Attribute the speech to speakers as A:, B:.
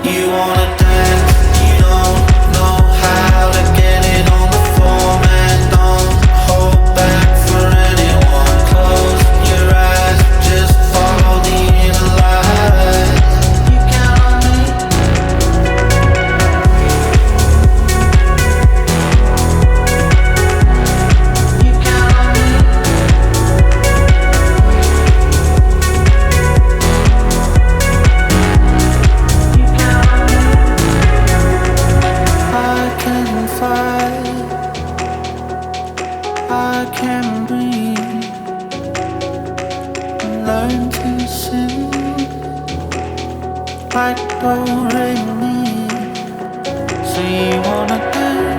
A: You wanna dance, you don't know how to get it on the floor, man. Don't hold back for anyone. Close your eyes, just follow the inner light. You count on me. You count on me. You count on me. I can fight, I can breathe, learn to sing like do re mi. So you wanna dance?